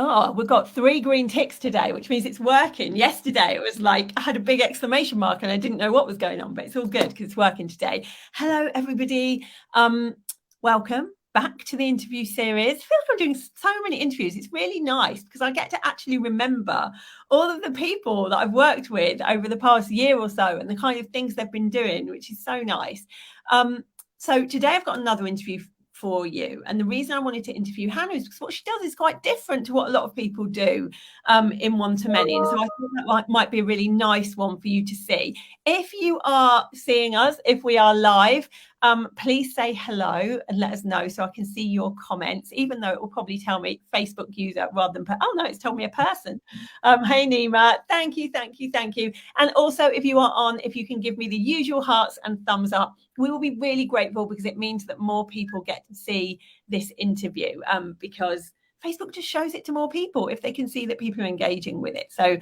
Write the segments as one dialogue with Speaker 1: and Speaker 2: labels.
Speaker 1: Oh, we've got 3 green ticks today, which means it's working. Yesterday, it was like I had a big exclamation mark and I didn't know what was going on, but it's all good because it's working today. Hello, everybody. Welcome back to the interview series. I feel like I'm doing so many interviews. It's really nice because I get to actually remember all of the people that I've worked with over the past year or so and the kind of things they've been doing, which is so nice. So today I've got another interview for you. And the reason I wanted to interview Hannah is because what she does is quite different to what a lot of people do in one-to-many. And so I thought that might be a really nice one for you to see. If you are seeing us, if we are live, please say hello and let us know so I can see your comments, even though it will probably tell me Facebook user rather than, oh no, it's told me a person. Hey Nima, thank you. And also if you are on, if you can give me the usual hearts and thumbs up, we will be really grateful because it means that more people get to see this interview because Facebook just shows it to more people if they can see that people are engaging with it. So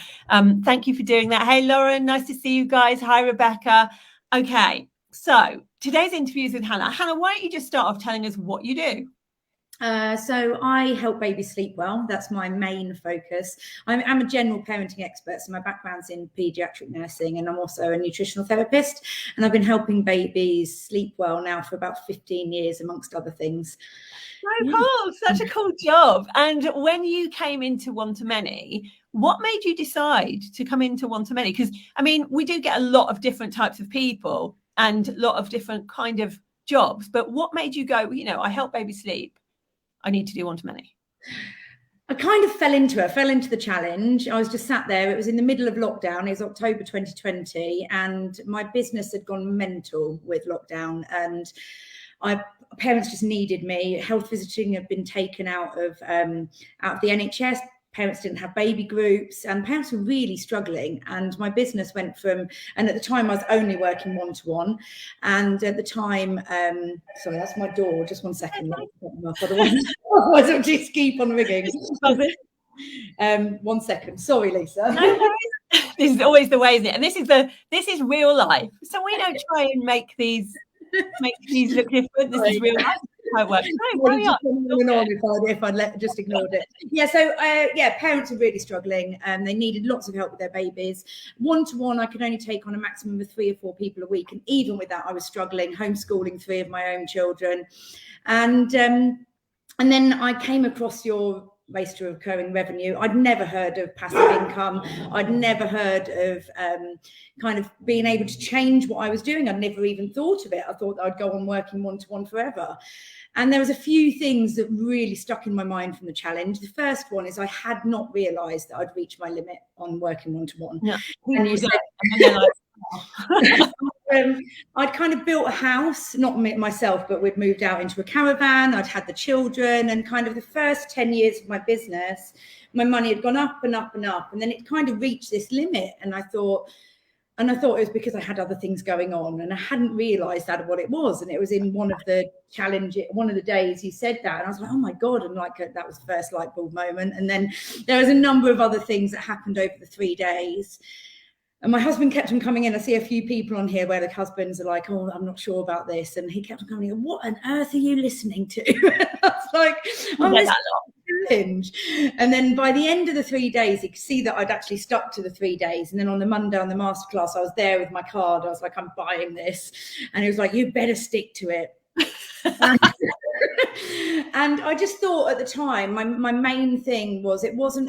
Speaker 1: thank you for doing that. Hey, Lauren, nice to see you guys. Hi, Rebecca. Okay, so today's interview is with Hannah. Hannah, why don't you just start off telling us what you do?
Speaker 2: So I help babies sleep well. That's my main focus. I'm a general parenting expert, so my background's in paediatric nursing, and I'm also a nutritional therapist. And I've been helping babies sleep well now for about 15 years, amongst other things.
Speaker 1: So cool, such a cool job. And when you came into One-to-Many, what made you decide to come into One-to-Many? Because, I mean, we do get a lot of different types of people and a lot of different kind of jobs. But what made you go, you know, I help babies sleep, I need to do One-to-Many?
Speaker 2: I kind of fell into the challenge. I was just sat there. It was in the middle of lockdown. It was October 2020, and my business had gone mental with lockdown. And parents just needed me. Health visiting had been taken out of the NHS. Parents didn't have baby groups, and parents were really struggling. And my business went from, and at the time I was only working one-to-one. And at the time, sorry, that's my door. Just 1 second. Otherwise it'll just keep on ringing. 1 second. Sorry, Lisa.
Speaker 1: No, this is always the way, isn't it? And this is real life. So we don't try and make these look different. This is real life. How it works.
Speaker 2: If I'd just ignored it. Yeah, so parents are really struggling and they needed lots of help with their babies. One-to-one, I could only take on a maximum of 3 or 4 people a week, and even with that, I was struggling, homeschooling 3 of my own children, and then I came across your Race to Recurring Revenue. I'd never heard of passive income. I'd never heard of kind of being able to change what I was doing. I'd never even thought of it. I thought I'd go on working one-to-one forever. And there was a few things that really stuck in my mind from the challenge. The first one is I had not realised that I'd reached my limit on working one-to-one.
Speaker 1: Yeah.
Speaker 2: And you said, I'd kind of built a house, not myself, but we'd moved out into a caravan. I'd had the children, and kind of the first 10 years of my business, my money had gone up and up and up. And then it kind of reached this limit. And I thought it was because I had other things going on, and I hadn't realised that what it was. And it was in one of the days he said that, and I was like, oh my God. And like, that was the first light bulb moment. And then there was a number of other things that happened over the 3 days. And my husband kept on coming in. I see a few people on here where the husbands are like, oh, I'm not sure about this. And he kept on coming in, what on earth are you listening to? I was like, I'm listening to challenge. And then by the end of the 3 days, you could see that I'd actually stuck to the 3 days. And then on the Monday on the masterclass, I was there with my card. I was like, I'm buying this. And he was like, you better stick to it. And I just thought at the time, my main thing was, it wasn't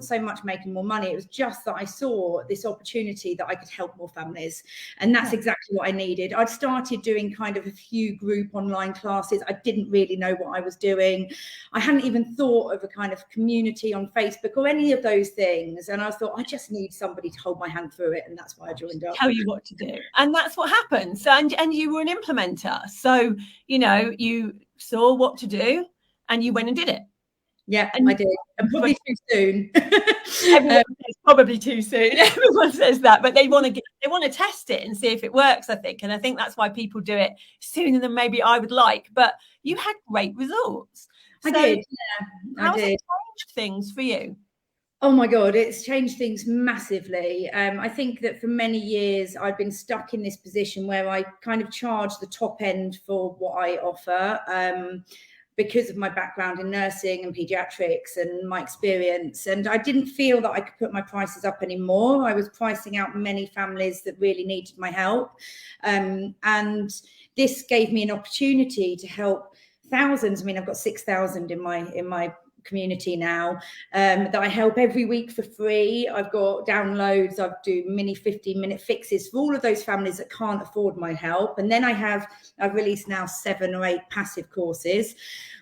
Speaker 2: so much making more money. It was just that I saw this opportunity that I could help more families. And that's exactly what I needed. I'd started doing kind of a few group online classes. I didn't really know what I was doing. I hadn't even thought of a kind of community on Facebook or any of those things. And I thought, I just need somebody to hold my hand through it. And that's why I joined up.
Speaker 1: Tell you what to do. And that's what happened. So, and you were an implementer. So, you know, you saw what to do and you went and did it.
Speaker 2: Yeah, and I did. And probably too soon.
Speaker 1: Everyone says probably too soon. Everyone says that, but they want to test it and see if it works, I think. And I think that's why people do it sooner than maybe I would like. But you had great results.
Speaker 2: I did. Yeah,
Speaker 1: how has it changed things for you?
Speaker 2: Oh my God, it's changed things massively. I think that for many years I've been stuck in this position where I kind of charge the top end for what I offer. because of my background in nursing and pediatrics and my experience. And I didn't feel that I could put my prices up anymore. I was pricing out many families that really needed my help. And this gave me an opportunity to help thousands. I mean, I've got 6,000 in my community now, that I help every week for free. I've got downloads. I do mini 15-minute fixes for all of those families that can't afford my help. And then I've released now 7 or 8 passive courses,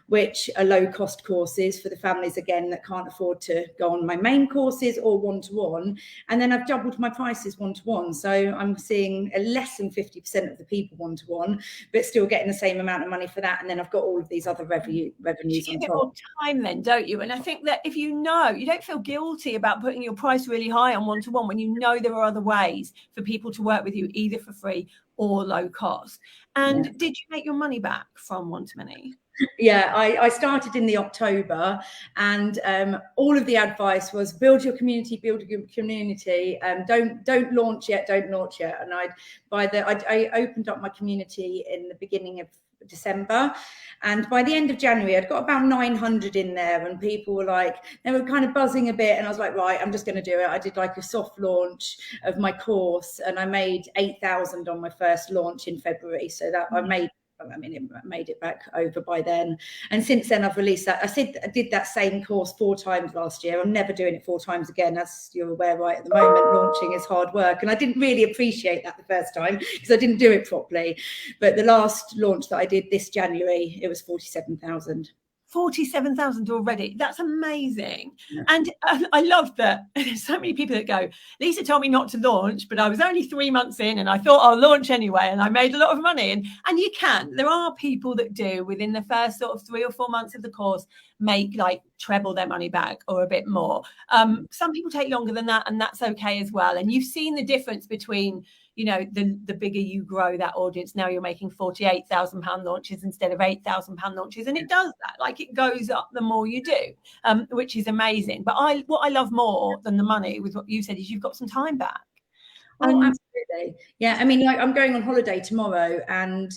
Speaker 2: which are low cost courses for the families, again, that can't afford to go on my main courses or one-to-one. And then I've doubled my prices one-to-one. So I'm seeing less than 50% of the people one-to-one, but still getting the same amount of money for that. And then I've got all of these other revenues on top.
Speaker 1: More time then, don't you? And I think that if you don't feel guilty about putting your price really high on one-to-one when you know there are other ways for people to work with you, either for free or low cost. And did you make your money back from one-to-many?
Speaker 2: Yeah, I started in the October, and all of the advice was build your community, don't launch yet. And I opened up my community in the beginning of December, and by the end of January I'd got about 900 in there, and people were they were kind of buzzing a bit, and I was like, right, I'm just going to do it. I did a soft launch of my course, and I made 8,000 on my first launch in February, so that it made it back over by then. And since then I've released that. I did that same course 4 times last year. I'm never doing it 4 times again. As you're aware, right at the moment, launching is hard work, and I didn't really appreciate that the first time because I didn't do it properly. But the last launch that I did this January, it was 47,000.
Speaker 1: 47,000 already. That's amazing. Yeah. And I love that there's so many people that go, Lisa told me not to launch, but I was only 3 months in and I thought I'll launch anyway, and I made a lot of money. And you can. There are people that do within the first sort of 3 or 4 months of the course make treble their money back or a bit more. Some people take longer than that, and that's okay as well. And you've seen the difference between the bigger you grow that audience. Now you're making £48,000 launches instead of £8,000 launches, and it does that. It goes up the more you do, which is amazing. But what I love more than the money with what you said is you've got some time back.
Speaker 2: Oh, absolutely. Yeah, I mean, I'm going on holiday tomorrow, and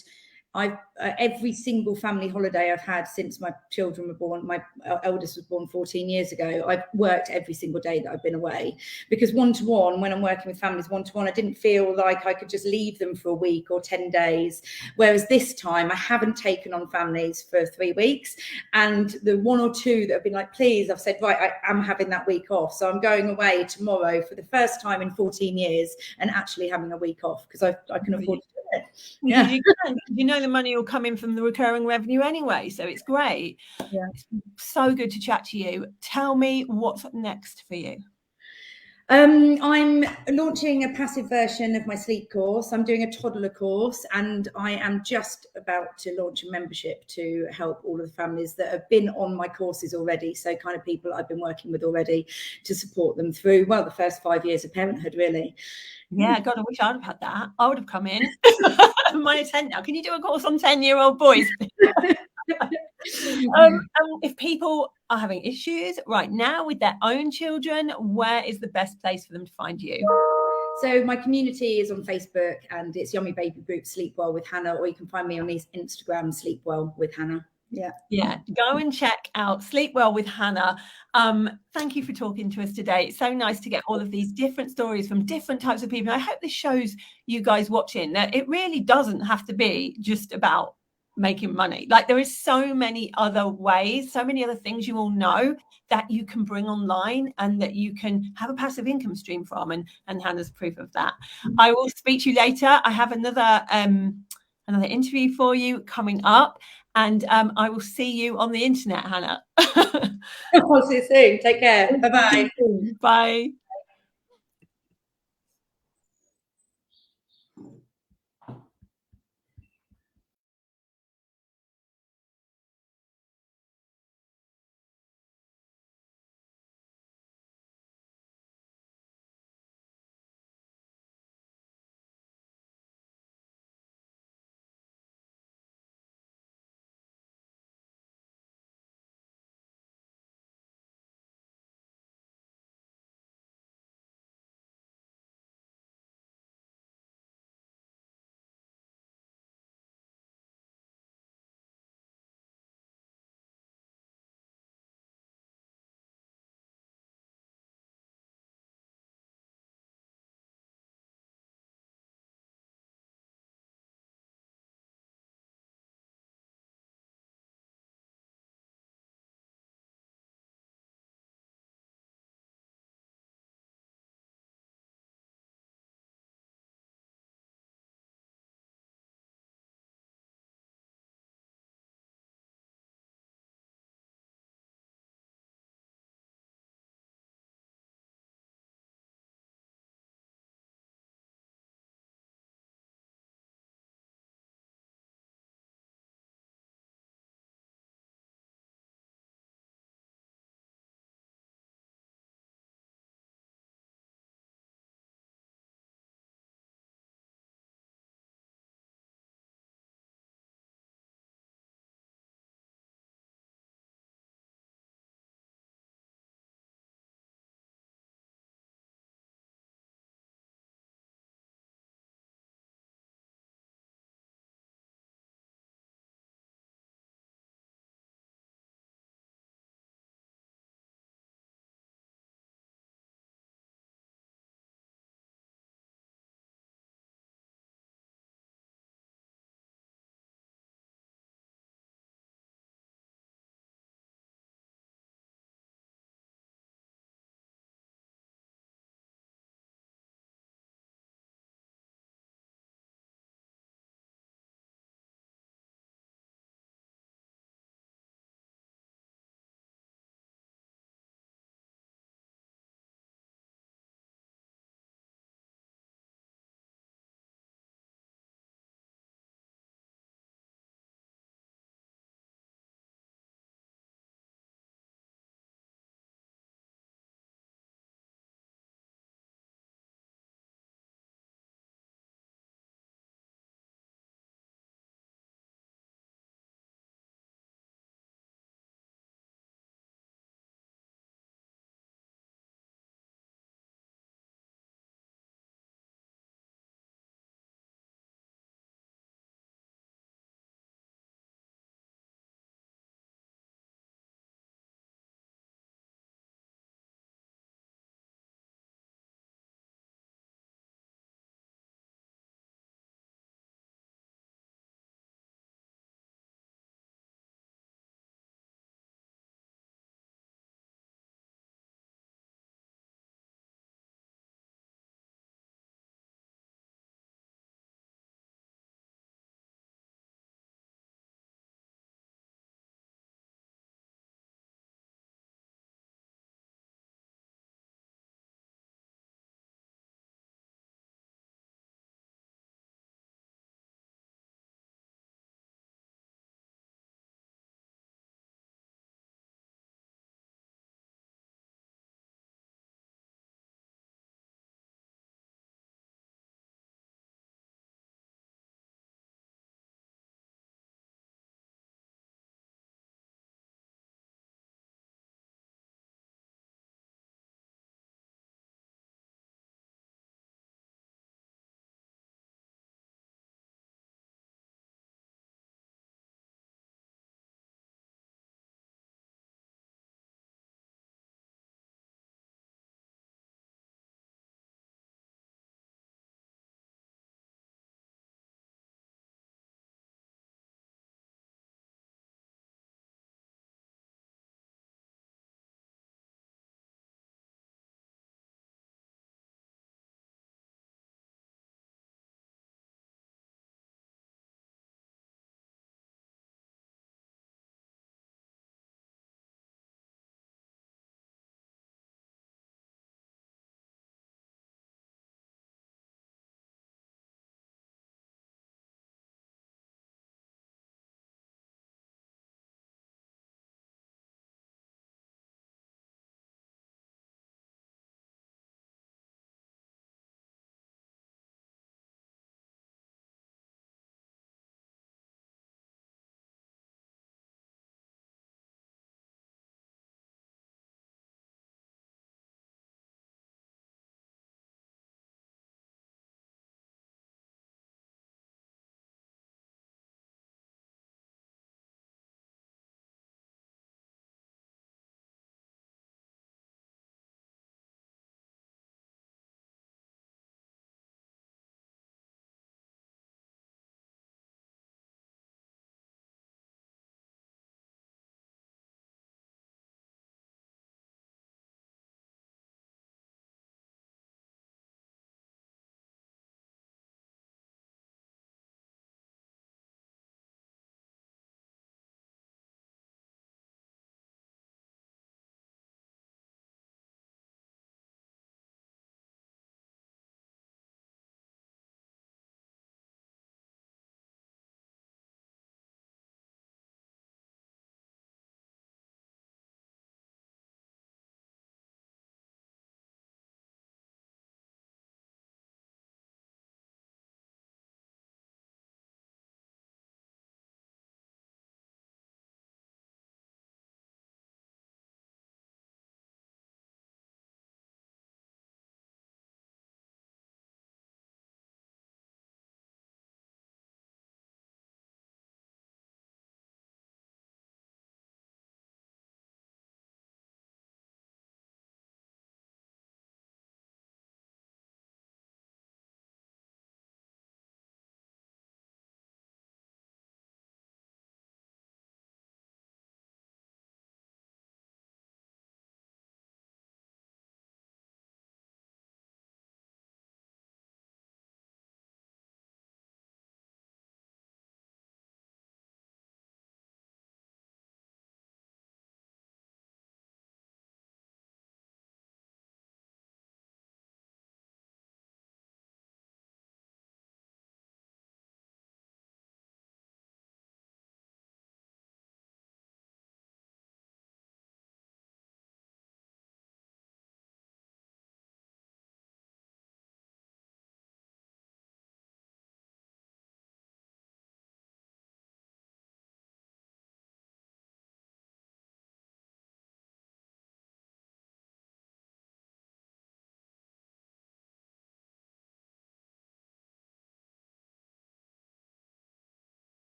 Speaker 2: every single family holiday I've had since my children were born, my eldest was born 14 years ago, I've worked every single day that I've been away, because one-to-one, when I'm working with families one-to-one, I didn't feel like I could just leave them for a week or 10 days. Whereas this time I haven't taken on families for 3 weeks, and the 1 or 2 that have been please, I've said, right, I am having that week off. So I'm going away tomorrow for the first time in 14 years and actually having a week off because I can afford to do it.
Speaker 1: Yeah, the money will come in from the recurring revenue anyway, so it's great.
Speaker 2: Yeah,
Speaker 1: it's so good to chat to you. Tell me what's next for you.
Speaker 2: I'm launching a passive version of my sleep course. I'm doing a toddler course, and I am just about to launch a membership to help all of the families that have been on my courses already. So kind of people I've been working with already, to support them through, the first 5 years of parenthood, really.
Speaker 1: Yeah, God, I wish I'd have had that. I would have come in. Mine 10 now. Can you do a course on 10-year-old boys? If people are having issues right now with their own children, where is the best place for them to find you?
Speaker 2: So my community is on Facebook, and it's Yummy Baby Group Sleep Well with Hannah, or you can find me on Instagram, Sleep Well with Hannah. Yeah,
Speaker 1: go and check out Sleep Well with Hannah. Thank you for talking to us today. It's so nice to get all of these different stories from different types of people. I hope this shows you guys watching that it really doesn't have to be just about making money. There is so many other ways, so many other things you all know that you can bring online and that you can have a passive income stream from, and Hannah's proof of that. I will speak to you later. I have another interview for you coming up, and I will see you on the internet, Hannah.
Speaker 2: I'll see you soon. Take care. Bye-bye.
Speaker 1: Bye.